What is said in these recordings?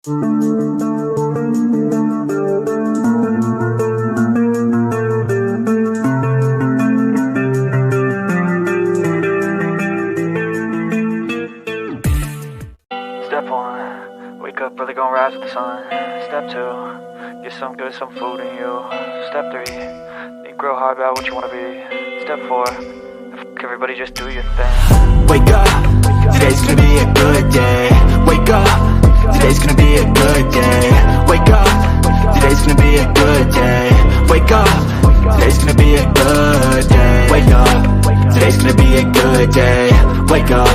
Step 1, wake up early, gonna rise with the sun. Step 2, get some good, some food in you. Step 3, think real hard about what you wanna be. Step 4, fuck everybody, just do your thing. Wake up, today's gonna be a good day. Wake up, today's gonna be a good day. Wake up, today's gonna be a good day. Wake up, today's gonna be a good day. Wake up, today's gonna be a good day. Wake up,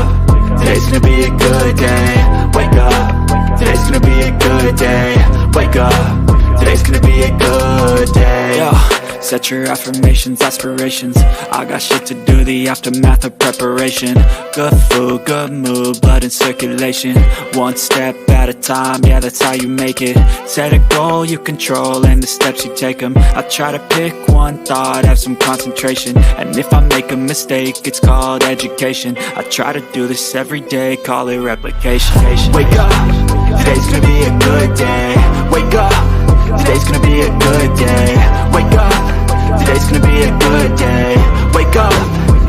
today's gonna be a good day. Wake up, today's gonna be a good day. Wake up, today's gonna be a good day. Yo, set your affirmations, aspirations. I got shit to do, the aftermath of preparation. Good food, good mood, blood in circulation. One step at a time, yeah, that's how you make it. Set a goal you control and the steps you take them. I try to pick one thought, have some concentration. And if I make a mistake, it's called education. I try to do this every day, call it replication. Wake up, today's gonna be a good day. Wake up, today's gonna be a good day. Wake up, today's gonna be a good day. Wake up,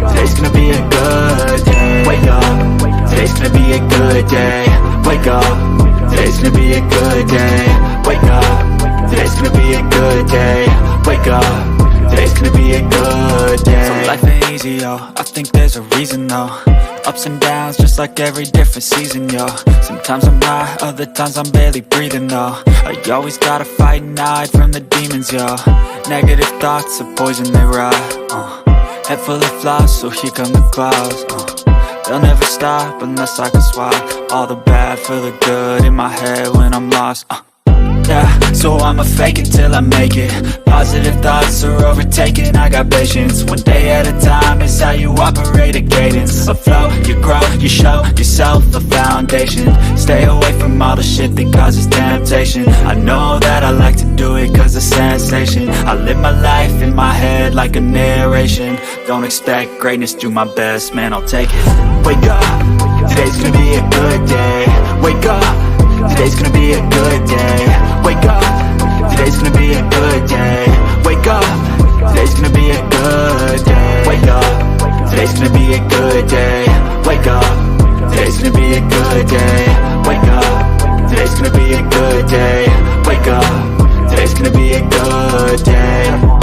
today's gonna be a good day. Wake up, today's gonna be a good day. Wake up, today's gonna be a good day. Wake up, today's gonna be a good day. Wake up, today's gonna be a good day. So life ain't easy, yo, I think there's a reason though. Ups and downs, just like every different season, yo. Sometimes I'm high, other times I'm barely breathing, though. I always gotta fight and hide from the demons, yo. Negative thoughts are poison, they rot. Head full of flies, so here come the clouds. They'll never stop unless I can swap all the bad for the good in my head when I'm lost. Yeah, so I'ma fake it till I make it. Positive thoughts are overtaken, I got patience. One day at a time is how you operate a cadence. A flow, you grow, you show yourself a foundation. Stay away from all the shit that causes temptation. I know that I like to do it cause it's sensation. I live my life in my head like a narration. Don't expect greatness, do my best, man, I'll take it. Wake up, today's gonna be a good day. Wake up, today's gonna be a good day. Wake up, today's gonna be a good day. Wake up, today's gonna be a good day. Wake up, today's gonna be a good day. Wake up, today's gonna be a good day. Wake up, today's gonna be a good day. Wake up, today's gonna be a good day.